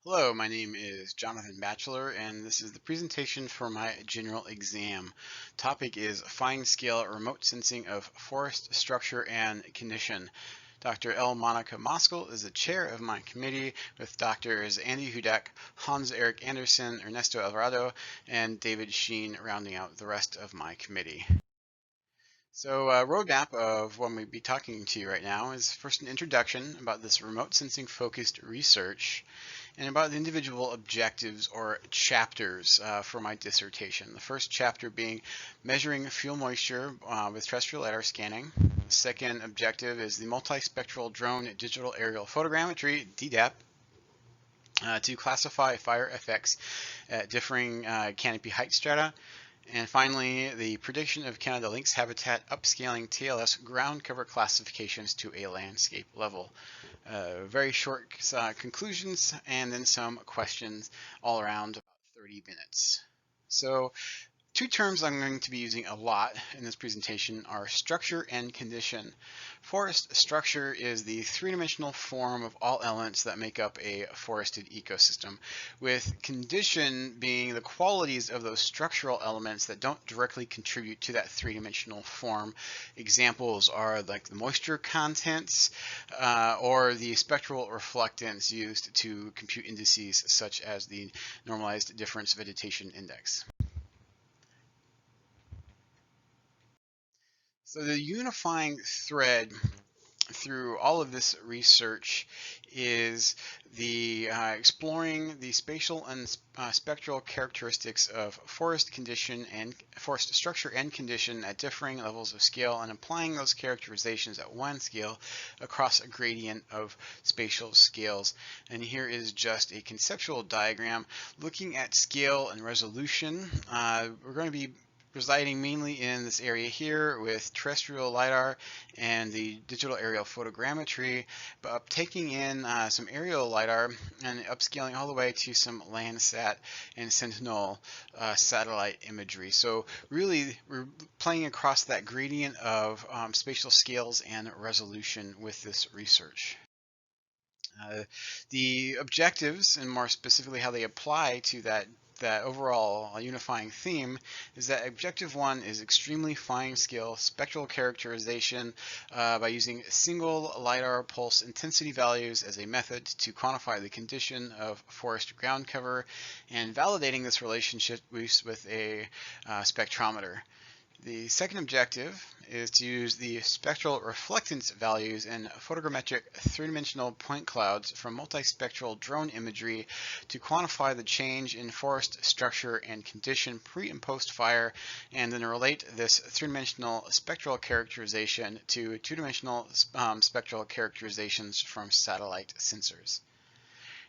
Hello, my name is Jonathan Batchelor, and this is the presentation for my general exam. Topic is fine scale remote sensing of forest structure and condition. Dr. L. Monica Moskel is the chair of my committee, with Drs. Andy Hudak, Hans-Eric Andersen, Ernesto Alvarado, and David Sheen rounding out the rest of my committee. So, roadmap of what we'll be talking to you right now is first an introduction about this remote sensing focused research and about the individual objectives or chapters for my dissertation. The first chapter being measuring fuel moisture with terrestrial lidar scanning. The second objective is the multispectral drone digital aerial photogrammetry, DDAP, to classify fire effects at differing canopy height strata. And finally, the prediction of Canada lynx habitat upscaling TLS ground cover classifications to a landscape level. Very short conclusions and then some questions all around about 30 minutes. So two terms I'm going to be using a lot in this presentation are structure and condition. Forest structure is the three-dimensional form of all elements that make up a forested ecosystem, with condition being the qualities of those structural elements that don't directly contribute to that three-dimensional form. Examples are like the moisture contents or the spectral reflectance used to compute indices such as the normalized difference vegetation index. So the unifying thread through all of this research is the exploring the spatial and spectral characteristics of forest condition and forest structure and condition at differing levels of scale, and applying those characterizations at one scale across a gradient of spatial scales. And here is just a conceptual diagram looking at scale and resolution. We're going to be residing mainly in this area here with terrestrial LiDAR and the digital aerial photogrammetry, but taking in some aerial LiDAR and upscaling all the way to some Landsat and Sentinel satellite imagery. So really we're playing across that gradient of spatial scales and resolution with this research. The objectives, and more specifically how they apply to that overall unifying theme, is that objective one is extremely fine scale spectral characterization by using single LiDAR pulse intensity values as a method to quantify the condition of forest ground cover, and validating this relationship with a spectrometer. The second objective is to use the spectral reflectance values in photogrammetric three-dimensional point clouds from multispectral drone imagery to quantify the change in forest structure and condition pre and post fire, and then relate this three-dimensional spectral characterization to two-dimensional spectral characterizations from satellite sensors.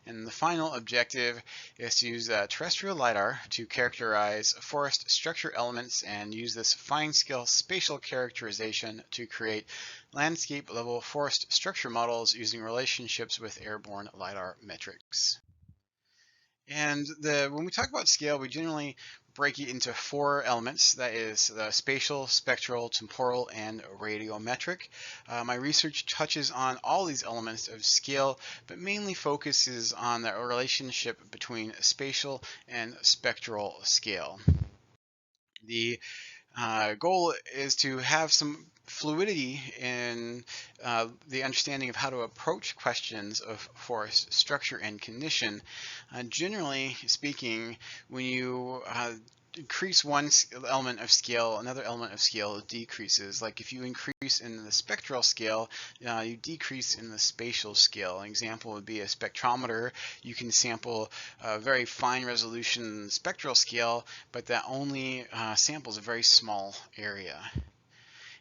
And the final objective is to use terrestrial LiDAR to characterize forest structure elements and use this fine scale spatial characterization to create landscape level forest structure models using relationships with airborne LiDAR metrics. And when we talk about scale, we generally break it into four elements. That is the spatial, spectral, temporal, and radiometric. My research touches on all these elements of scale, but mainly focuses on the relationship between spatial and spectral scale. The goal is to have some fluidity in the understanding of how to approach questions of forest structure and condition. Generally speaking, when you increase one element of scale, another element of scale decreases. Like if you increase in the spectral scale, you decrease in the spatial scale. An example would be a spectrometer. You can sample a very fine resolution spectral scale, but that only samples a very small area.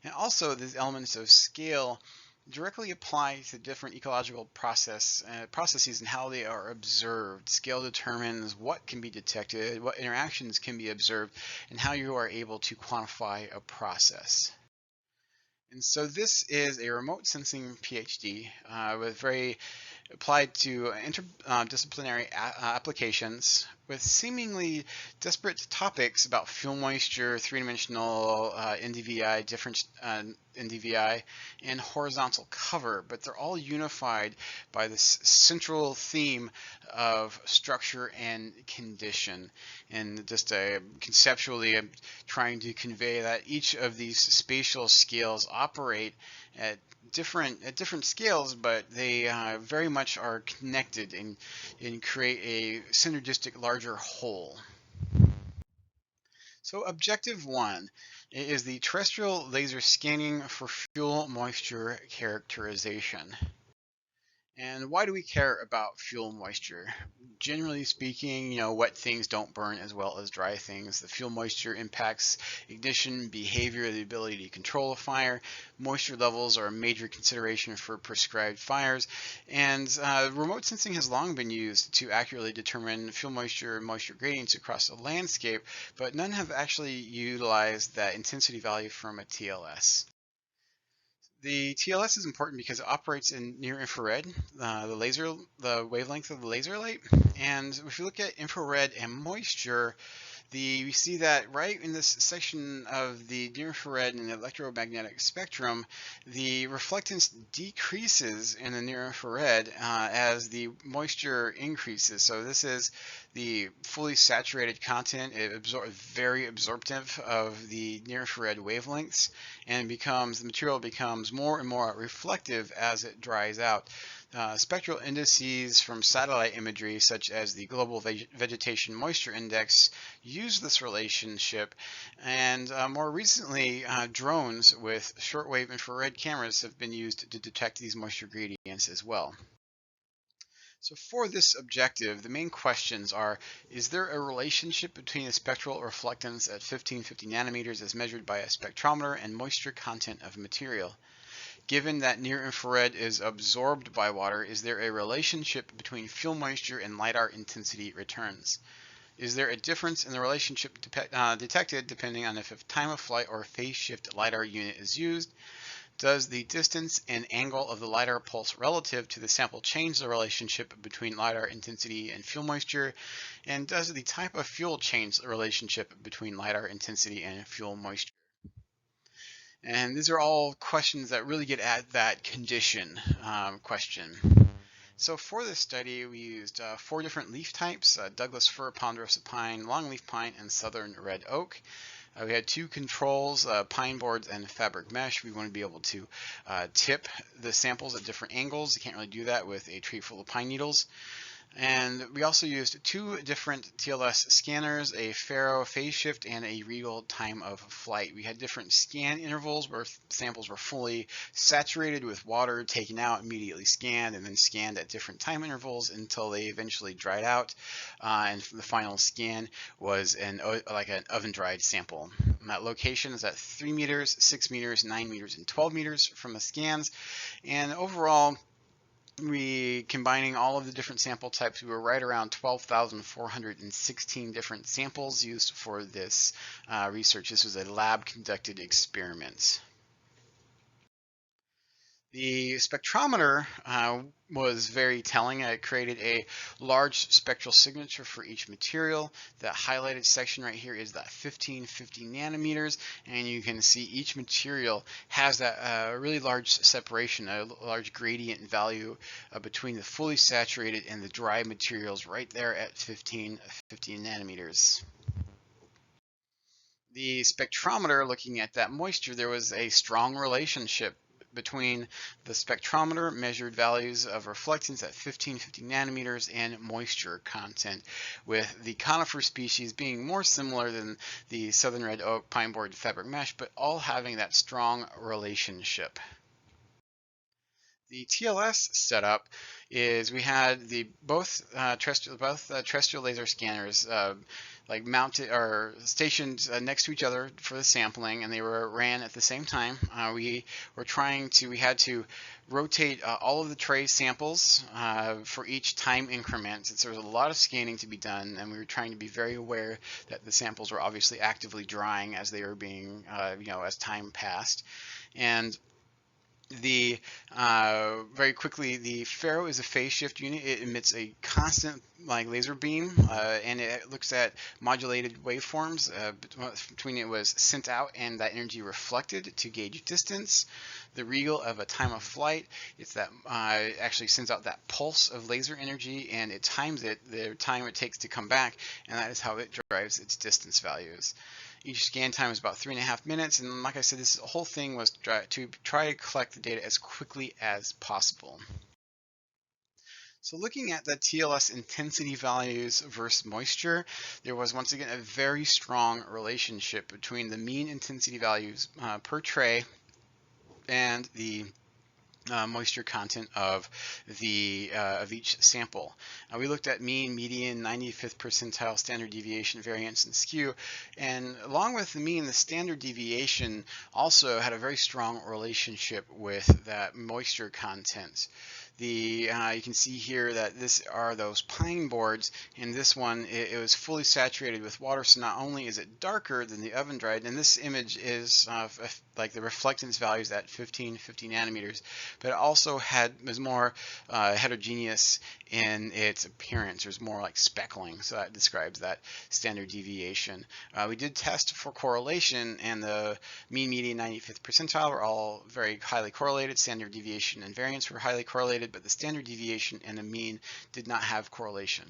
And also these elements of scale directly apply to different ecological processes and how they are observed. Scale determines what can be detected, what interactions can be observed, and how you are able to quantify a process. And so this is a remote sensing PhD with very applied to interdisciplinary applications with seemingly disparate topics about fuel moisture, three-dimensional NDVI, different NDVI, and horizontal cover, but they're all unified by this central theme of structure and condition. And just conceptually, I'm trying to convey that each of these spatial scales operate at different scales, but they very much are connected and create a synergistic larger whole. So objective one is the terrestrial laser scanning for fuel moisture characterization. And why do we care about fuel moisture? Generally speaking, wet things don't burn as well as dry things. The fuel moisture impacts ignition behavior, the ability to control a fire. Moisture levels are a major consideration for prescribed fires. And remote sensing has long been used to accurately determine fuel moisture and moisture gradients across a landscape, but none have actually utilized that intensity value from a TLS. The TLS is important because it operates in near infrared, the wavelength of the laser light. And if you look at infrared and moisture, we see that right in this section of the near infrared and electromagnetic spectrum, the reflectance decreases in the near infrared as the moisture increases. So this is the fully saturated content. It very absorptive of the near infrared wavelengths, and the material becomes more and more reflective as it dries out. Spectral indices from satellite imagery, such as the Global Vegetation Moisture Index, use this relationship, and more recently, drones with shortwave infrared cameras have been used to detect these moisture gradients as well. So for this objective, the main questions are, is there a relationship between the spectral reflectance at 1550 nanometers as measured by a spectrometer and moisture content of material? Given that near infrared is absorbed by water, is there a relationship between fuel moisture and LiDAR intensity returns? Is there a difference in the relationship detected depending on if a time of flight or phase shift LiDAR unit is used? Does the distance and angle of the LiDAR pulse relative to the sample change the relationship between LiDAR intensity and fuel moisture? And does the type of fuel change the relationship between LiDAR intensity and fuel moisture? And these are all questions that really get at that condition question. So for this study, we used 4 different leaf types: Douglas fir, ponderosa pine, longleaf pine, and southern red oak. We had 2 controls, pine boards and fabric mesh. We want to be able to tip the samples at different angles. You can't really do that with a tree full of pine needles. And we also used 2 different TLS scanners, a Faro phase shift and a Regal time of flight. We had different scan intervals where samples were fully saturated with water, taken out, immediately scanned, and then scanned at different time intervals until they eventually dried out. And the final scan was like an oven-dried sample. And that location is at 3 meters, 6 meters, 9 meters, and 12 meters from the scans. And overall, combining all of the different sample types, we were right around 12,416 different samples used for this research. This was a lab-conducted experiment. The spectrometer was very telling. It created a large spectral signature for each material. That highlighted section right here is that 1550 nanometers, and you can see each material has that really large separation, a large gradient value between the fully saturated and the dry materials right there at 1550 nanometers. The spectrometer, looking at that moisture, there was a strong relationship between the spectrometer measured values of reflectance at 1550 nanometers and moisture content, with the conifer species being more similar than the southern red oak, pine board, fabric mesh, but all having that strong relationship. The TLS setup is we had both terrestrial laser scanners like mounted or stationed next to each other for the sampling, and they were ran at the same time. We had to rotate all of the tray samples for each time increment, since there was a lot of scanning to be done, and we were trying to be very aware that the samples were obviously actively drying as they were being, as time passed. And The very quickly, the Pharaoh is a phase shift unit. It emits a constant like laser beam, and it looks at modulated waveforms between it was sent out and that energy reflected to gauge distance. The Regal of a time of flight, it's that it actually sends out that pulse of laser energy, and it times it, the time it takes to come back, and that is how it drives its distance values. Each scan time is about 3.5 minutes, and like I said, this whole thing was to try to collect the data as quickly as possible. So looking at the TLS intensity values versus moisture, there was once again a very strong relationship between the mean intensity values per tray and the moisture content of each sample. We looked at mean, median, 95th percentile, standard deviation, variance, and skew, and along with the mean, the standard deviation also had a very strong relationship with that moisture content. You can see here that this are those pine boards, and this one it was fully saturated with water, so not only is it darker than the oven dried, and this image is like the reflectance values at 50 nanometers, but it also was more heterogeneous in its appearance. There's more like speckling, so that describes that standard deviation. We did test for correlation, and the mean, median, 95th percentile were all very highly correlated. Standard deviation and variance were highly correlated, but the standard deviation and the mean did not have correlation.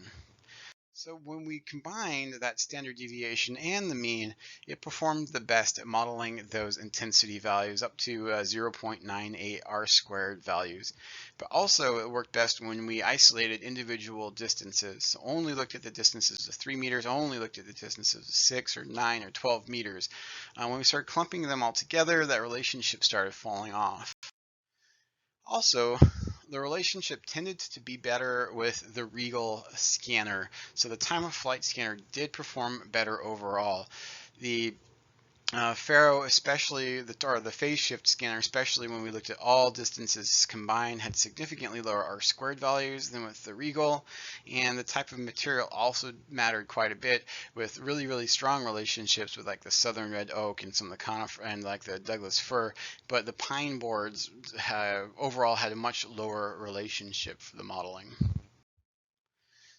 So when we combined that standard deviation and the mean, it performed the best at modeling those intensity values up to 0.98 R-squared values. But also it worked best when we isolated individual distances. So only looked at the distances of 3 meters, only looked at the distances of 6 or 9 or 12 meters. When we started clumping them all together, that relationship started falling off. Also, the relationship tended to be better with the Regal scanner. So the time of flight scanner did perform better overall. The Pharaoh, especially the phase shift scanner, especially when we looked at all distances combined, had significantly lower R-squared values than with the Regal, and the type of material also mattered quite a bit, with really, really strong relationships with like the southern red oak and some of the conifer and like the Douglas fir, but the pine boards overall had a much lower relationship for the modeling.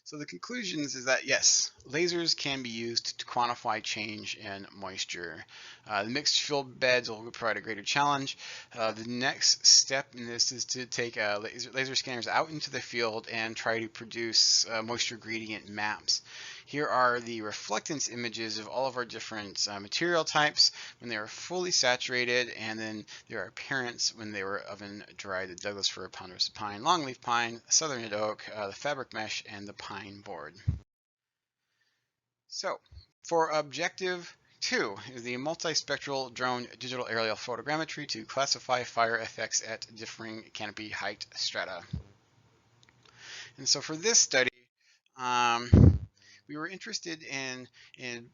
So the conclusions is that yes, lasers can be used to quantify change in moisture. The mixed field beds will provide a greater challenge. The next step in this is to take laser scanners out into the field and try to produce moisture gradient maps. Here are the reflectance images of all of our different material types when they were fully saturated, and then their appearance when they were oven dried: the Douglas fir, ponderosa pine, longleaf pine, southern red oak, the fabric mesh, and the pine board. So for objective 2 is the multispectral drone digital aerial photogrammetry to classify fire effects at differing canopy height strata. And so for this study, we were interested in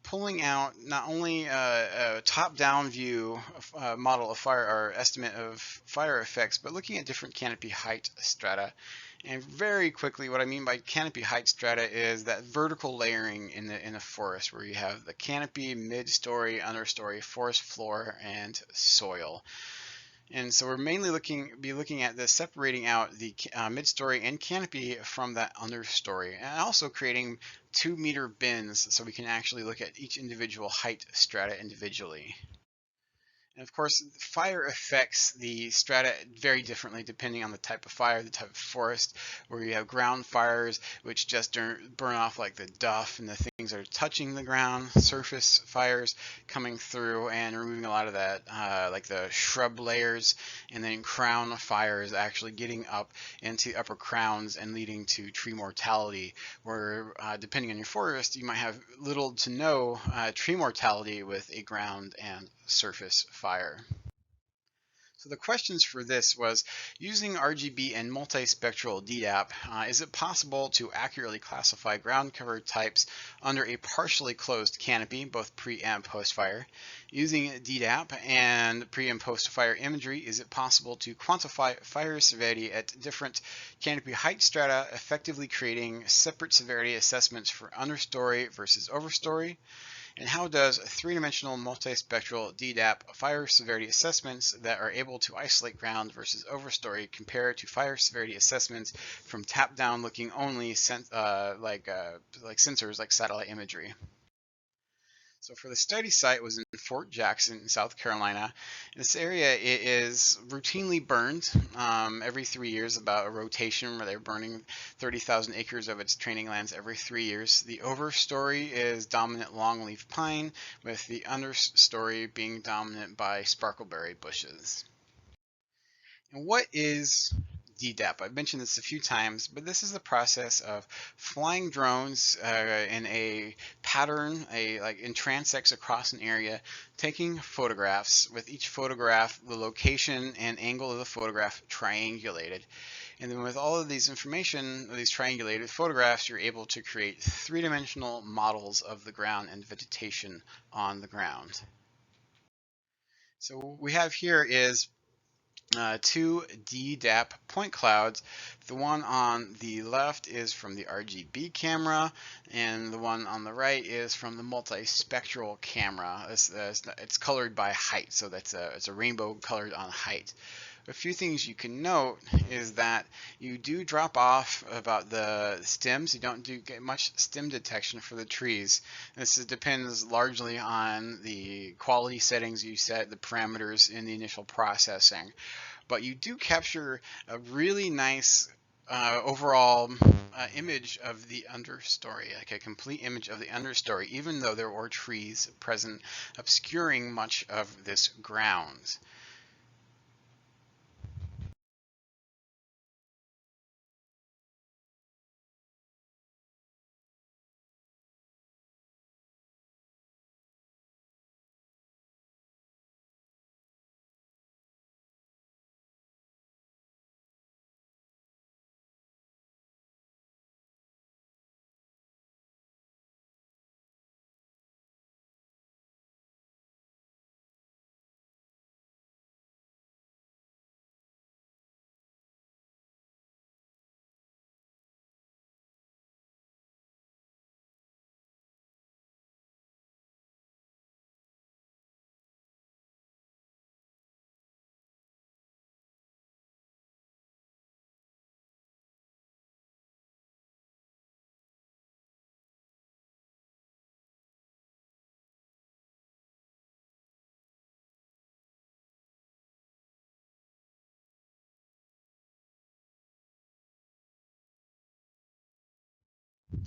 pulling out not only a top-down view model of fire or estimate of fire effects, but looking at different canopy height strata. And very quickly, what I mean by canopy height strata is that vertical layering in a forest, where you have the canopy, mid-story, understory, forest floor, and soil. And so we're mainly looking at the separating out the mid-story and canopy from that understory, and also creating 2-meter bins so we can actually look at each individual height strata individually. And of course, fire affects the strata very differently depending on the type of fire, the type of forest, where you have ground fires, which just burn off like the duff and the things that are touching the ground, surface fires coming through and removing a lot of that, like the shrub layers, and then crown fires actually getting up into upper crowns and leading to tree mortality, where depending on your forest, you might have little to no tree mortality with a ground and surface fire. So the questions for this was, using RGB and multispectral DDAP, is it possible to accurately classify ground cover types under a partially closed canopy, both pre and post fire? Using DDAP and pre and post fire imagery, is it possible to quantify fire severity at different canopy height strata, effectively creating separate severity assessments for understory versus overstory? And how does three-dimensional multispectral DDAP fire severity assessments that are able to isolate ground versus overstory compare to fire severity assessments from top-down looking only like sensors like satellite imagery? So for the study site was in Fort Jackson, South Carolina. This area is routinely burned every 3 years, about a rotation where they're burning 30,000 acres of its training lands every 3 years. The overstory is dominant longleaf pine, with the understory being dominant by sparkleberry bushes. And what is DDAP? I've mentioned this a few times, but this is the process of flying drones in a pattern, like in transects across an area, taking photographs. With each photograph, the location and angle of the photograph triangulated. And then with all of these information, these triangulated photographs, you're able to create three-dimensional models of the ground and vegetation on the ground. So what we have here is two DDAP point clouds. The one on the left is from the RGB camera, and the one on the right is from the multispectral camera. It's colored by height, so it's a rainbow colored on height. A few things you can note is that you do drop off about the stems. You don't get much stem detection for the trees. This depends largely on the quality settings you set, the parameters in the initial processing. But you do capture a really nice overall image of the understory, like a complete image of the understory, even though there were trees present obscuring much of this ground.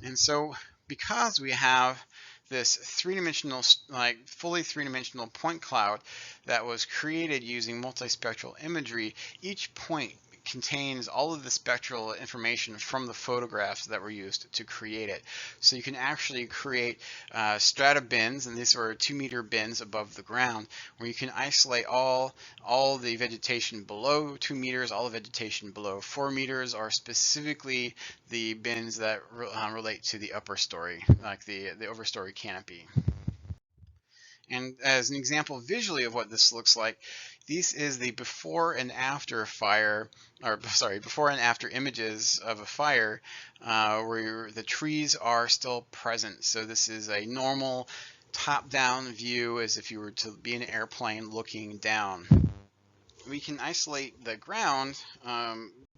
And so because we have this three-dimensional, like fully three-dimensional point cloud that was created using multispectral imagery, each point contains all of the spectral information from the photographs that were used to create it. So you can actually create strata bins, and these are 2-meter bins above the ground, where you can isolate all the vegetation below 2 meters, all the vegetation below 4 meters, or specifically the bins that relate to the upper story, like the overstory canopy. And as an example visually of what this looks like, this is the before and after fire, or sorry, before and after images of a fire where the trees are still present. So this is a normal top-down view, as if you were to be in an airplane looking down. We can isolate the ground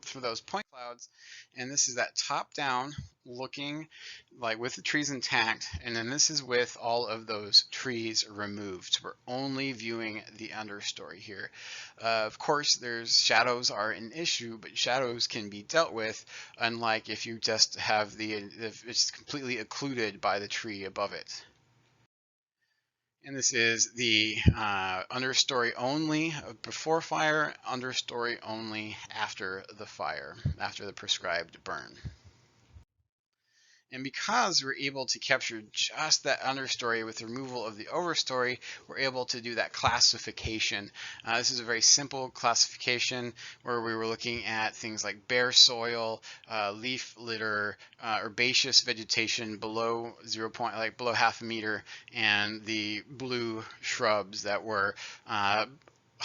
for those point clouds, and this is that top down looking, like with the trees intact, and then this is with all of those trees removed. So we're only viewing the understory here. Of course, there's shadows are an issue, but shadows can be dealt with, unlike if you just have if it's completely occluded by the tree above it. And this is the understory only before fire, understory only after the fire, after the prescribed burn. And because we're able to capture just that understory with the removal of the overstory, we're able to do that classification. This is a very simple classification where we were looking at things like bare soil, leaf litter, herbaceous vegetation below below half a meter, and the blue shrubs that were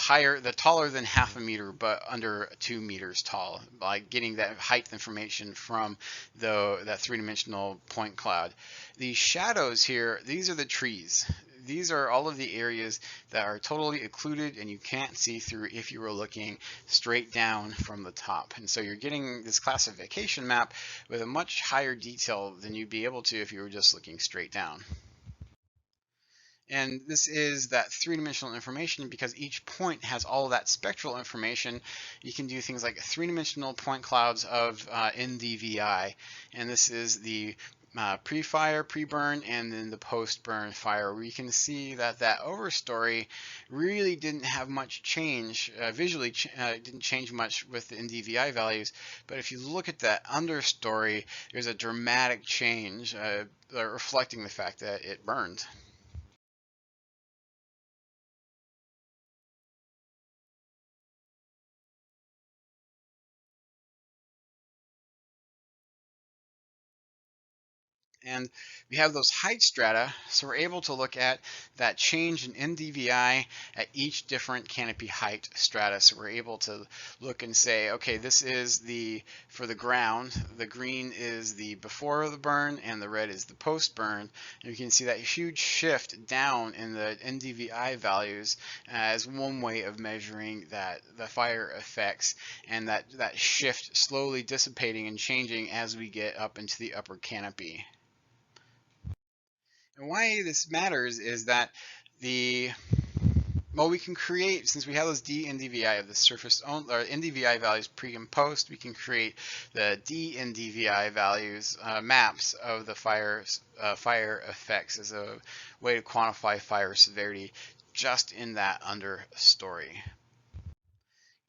the taller than half a meter, but under 2 meters tall, by getting that height information from that three-dimensional point cloud. The shadows here, these are the trees. These are all of the areas that are totally occluded and you can't see through if you were looking straight down from the top. And so you're getting this classification map with a much higher detail than you'd be able to if you were just looking straight down. And this is that three-dimensional information because each point has all of that spectral information. You can do things like three-dimensional point clouds of NDVI. And this is the pre-fire, pre-burn, and then the post-burn fire, where you can see that overstory really didn't have much change, visually didn't change much with the NDVI values, but if you look at that understory, there's a dramatic change reflecting the fact that it burned. And we have those height strata, so we're able to look at that change in NDVI at each different canopy height strata. So we're able to look and say, okay, this is for the ground, the green is the before the burn and the red is the post burn. And you can see that huge shift down in the NDVI values as one way of measuring the fire effects, and that shift slowly dissipating and changing as we get up into the upper canopy. And why this matters is that we can create, since we have those D NDVI of the surface or NDVI values pre and post, we can create the D NDVI values maps of the fire effects as a way to quantify fire severity just in that understory.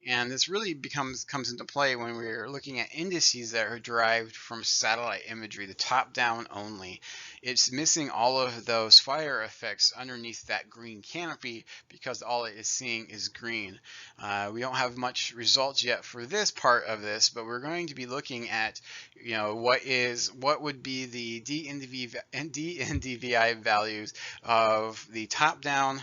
And this really comes into play when we're looking at indices that are derived from satellite imagery, the top-down only. It's missing all of those fire effects underneath that green canopy because all it is seeing is green. We don't have much results yet for this part of this, but we're going to be looking at, what would be the DNDVI values of the top-down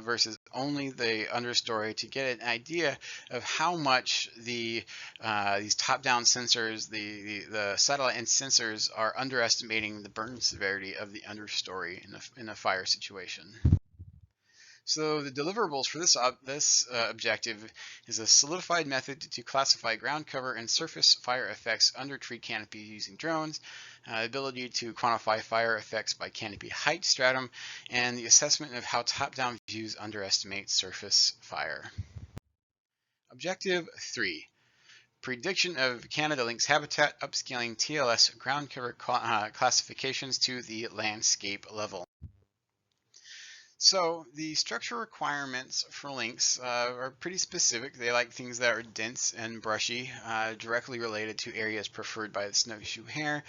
versus only the understory to get an idea of how much these top-down sensors, the satellite and sensors, are underestimating the burn severity of the understory in a fire situation. So the deliverables for this objective is a solidified method to classify ground cover and surface fire effects under tree canopies using drones, ability to quantify fire effects by canopy height stratum, and the assessment of how top-down views underestimate surface fire. Objective 3. Prediction of Canada lynx habitat, upscaling TLS ground cover classifications to the landscape level. So the structure requirements for lynx are pretty specific. They like things that are dense and brushy, directly related to areas preferred by the snowshoe hare.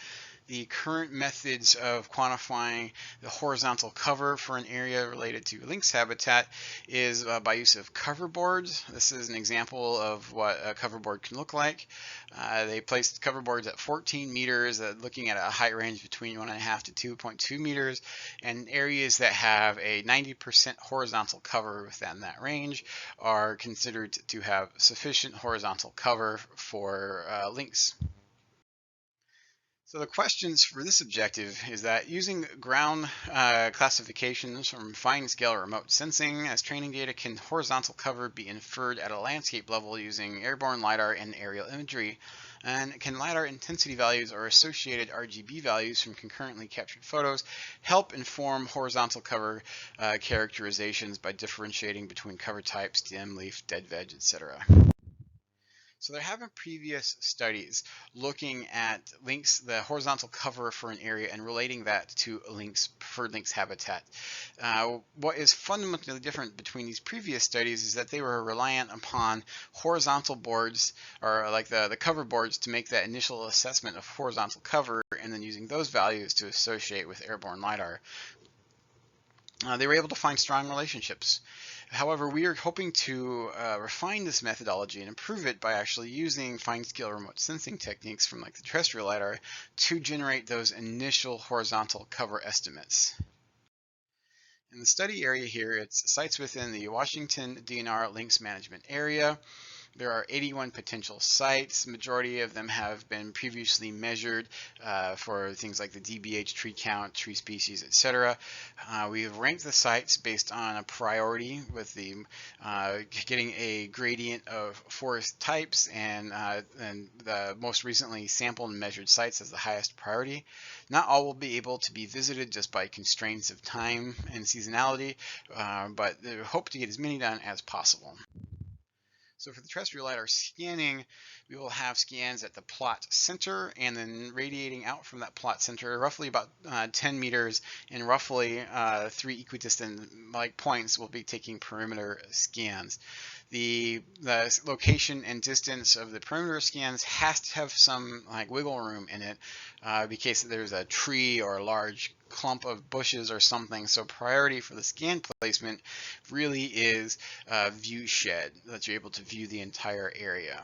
The current methods of quantifying the horizontal cover for an area related to lynx habitat is by use of cover boards. This is an example of what a cover board can look like. They placed cover boards at 14 meters, looking at a height range between 1.5 to 2.2 meters, and areas that have a 90% horizontal cover within that range are considered to have sufficient horizontal cover for lynx. So the questions for this objective is that using ground classifications from fine scale remote sensing as training data, can horizontal cover be inferred at a landscape level using airborne LiDAR and aerial imagery? And can LiDAR intensity values or associated RGB values from concurrently captured photos help inform horizontal cover characterizations by differentiating between cover types, stem, leaf, dead veg, etc.? So there have been previous studies looking at lynx, the horizontal cover for an area, and relating that to a preferred lynx habitat. What is fundamentally different between these previous studies is that they were reliant upon horizontal boards, or like the cover boards, to make that initial assessment of horizontal cover, and then using those values to associate with airborne LiDAR. They were able to find strong relationships. However, we are hoping to refine this methodology and improve it by actually using fine-scale remote sensing techniques from like the terrestrial LiDAR to generate those initial horizontal cover estimates. In the study area here, it's sites within the Washington DNR Links Management Area. There are 81 potential sites. Majority of them have been previously measured for things like the DBH, tree count, tree species, etc. We have ranked the sites based on a priority with the getting a gradient of forest types and the most recently sampled and measured sites as the highest priority. Not all will be able to be visited just by constraints of time and seasonality, but we hope to get as many done as possible. So for the terrestrial LiDAR scanning, we will have scans at the plot center and then radiating out from that plot center roughly about 10 meters and roughly 3 equidistant points will be taking perimeter scans. The location and distance of the perimeter scans has to have some wiggle room in it in case there's a tree or a large clump of bushes or something. So priority for the scan placement really is view shed, that you're able to view the entire area.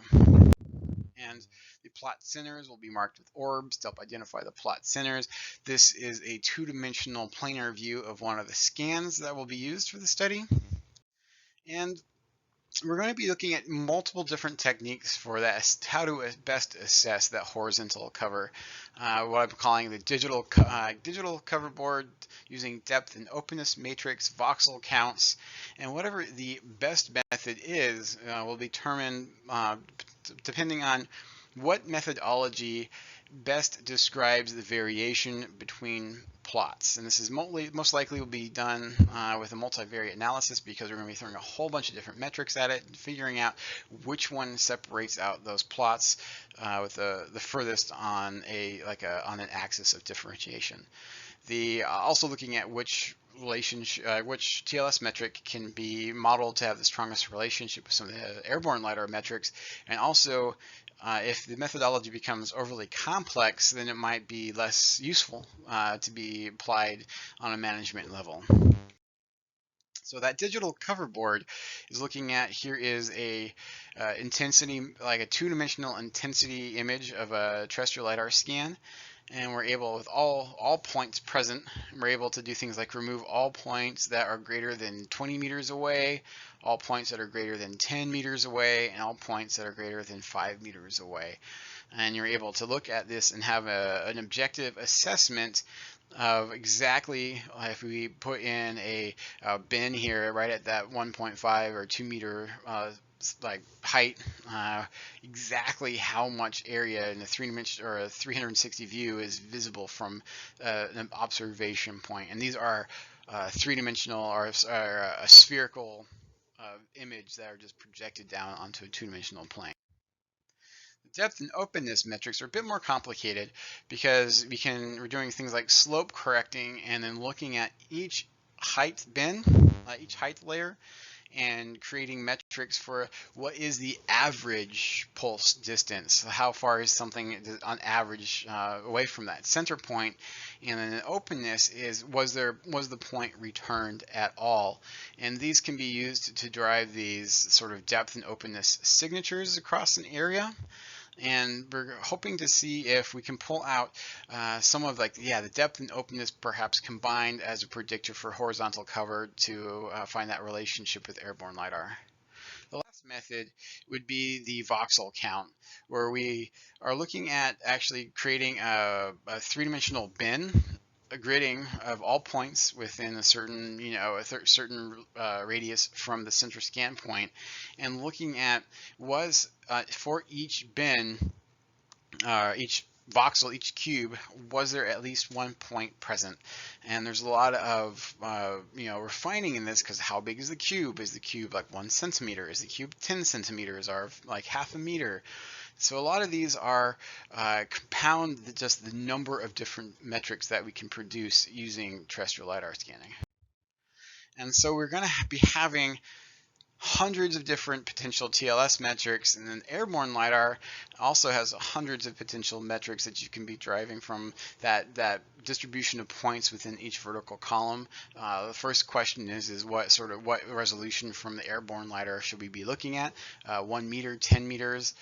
And the plot centers will be marked with orbs to help identify the plot centers. This is a two-dimensional planar view of one of the scans that will be used for the study. And we're going to be looking at multiple different techniques for that, how to best assess that horizontal cover. What I'm calling the digital cover board, using depth and openness matrix, voxel counts, and whatever the best method is will be determined depending on what methodology best describes the variation between plots. And this is most likely will be done with a multivariate analysis, because we're going to be throwing a whole bunch of different metrics at it and figuring out which one separates out those plots with the furthest on on an axis of differentiation. Also looking at which which TLS metric can be modeled to have the strongest relationship with some of the airborne LiDAR metrics, and also if the methodology becomes overly complex, then it might be less useful to be applied on a management level. So that digital cover board is looking at, here is a intensity, like a two-dimensional intensity image of a terrestrial LiDAR scan. And we're able, with all points present, we're able to do things like remove all points that are greater than 20 meters away, all points that are greater than 10 meters away, and all points that are greater than 5 meters away. And you're able to look at this and have an objective assessment of exactly, if we put in a bin here right at that 1.5 or 2 meter height, exactly how much area in a 360 view is visible from an observation point. And these are three-dimensional or a spherical image that are just projected down onto a two-dimensional plane. The depth and openness metrics are a bit more complicated, because we're doing things like slope correcting and then looking at each height bin, each height layer, and creating metrics for what is the average pulse distance. How far is something on average away from that center point? And then the openness is, was the point returned at all? And these can be used to derive these sort of depth and openness signatures across an area. And we're hoping to see if we can pull out some of the depth and openness perhaps combined as a predictor for horizontal cover to find that relationship with airborne LiDAR. The last method would be the voxel count, where we are looking at actually creating a three-dimensional bin, a gridding of all points within a certain, certain radius from the center scan point, and looking at for each bin, each voxel, each cube, was there at least one point present? And there's a lot of refining in this, because how big is the cube? Is the cube like 1 centimeter? Is the cube 10 centimeters, or like half a meter? So a lot of these are compound just the number of different metrics that we can produce using terrestrial LiDAR scanning. And so we're going to be having hundreds of different potential TLS metrics, and then airborne LiDAR also has hundreds of potential metrics that you can be deriving from that distribution of points within each vertical column. The first question is what resolution from the airborne LiDAR should we be looking at? 1 meter, 10 meters,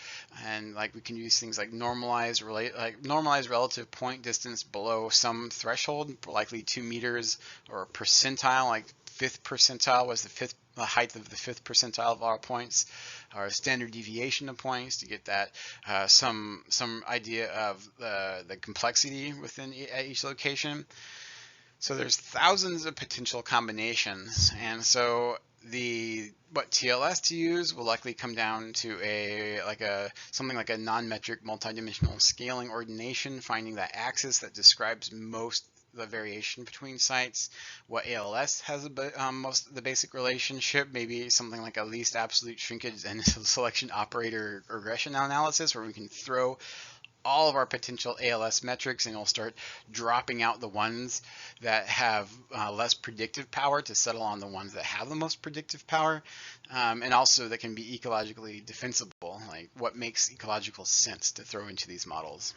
and like we can use things like normalized relative point distance below some threshold, likely 2 meters, or percentile, like fifth percentile was the height of the fifth percentile of our points, or standard deviation of points to get that some idea of the complexity within each location. So there's thousands of potential combinations, and so what TLS to use will likely come down to something like a non-metric multidimensional scaling ordination, finding that axis that describes most the variation between sites. What ALS has most of the basic relationship, maybe something like a least absolute shrinkage and selection operator regression analysis, where we can throw all of our potential ALS metrics and it'll start dropping out the ones that have less predictive power to settle on the ones that have the most predictive power, and also that can be ecologically defensible, like what makes ecological sense to throw into these models.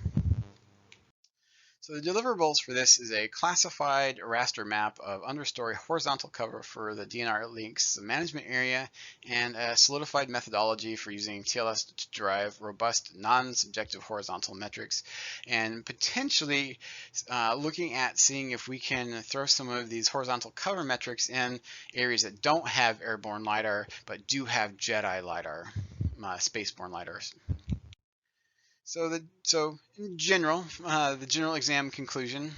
So the deliverables for this is a classified raster map of understory horizontal cover for the DNR links management area, and a solidified methodology for using TLS to derive robust non-subjective horizontal metrics, and potentially looking at seeing if we can throw some of these horizontal cover metrics in areas that don't have airborne LiDAR but do have JEDI LiDAR, spaceborne LiDARs. So in general, the general exam conclusion,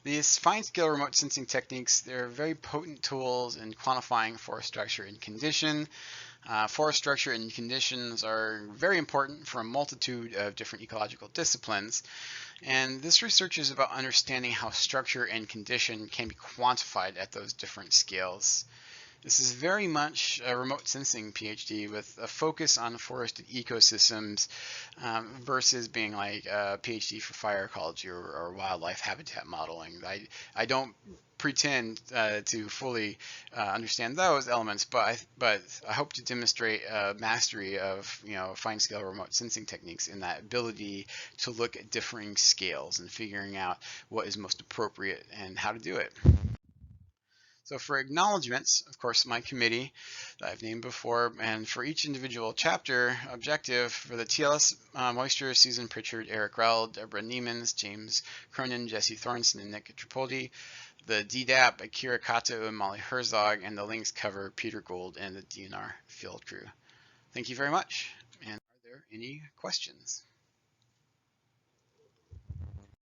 these fine-scale remote sensing techniques, they're very potent tools in quantifying forest structure and condition. Forest structure and conditions are very important for a multitude of different ecological disciplines. And this research is about understanding how structure and condition can be quantified at those different scales. This is very much a remote sensing PhD with a focus on forested ecosystems, versus being like a PhD for fire ecology or wildlife habitat modeling. I don't pretend to fully understand those elements, but I hope to demonstrate mastery of fine scale remote sensing techniques in that ability to look at differing scales and figuring out what is most appropriate and how to do it. So for acknowledgements, of course, my committee that I've named before, and for each individual chapter objective, for the TLS Moisture, Susan Pritchard, Eric Rell, Deborah Niemans, James Cronin, Jesse Thornton, and Nick Tripoldi. The DDAP, Akira Kato and Molly Herzog, and the links cover Peter Gould and the DNR field crew. Thank you very much. And are there any questions?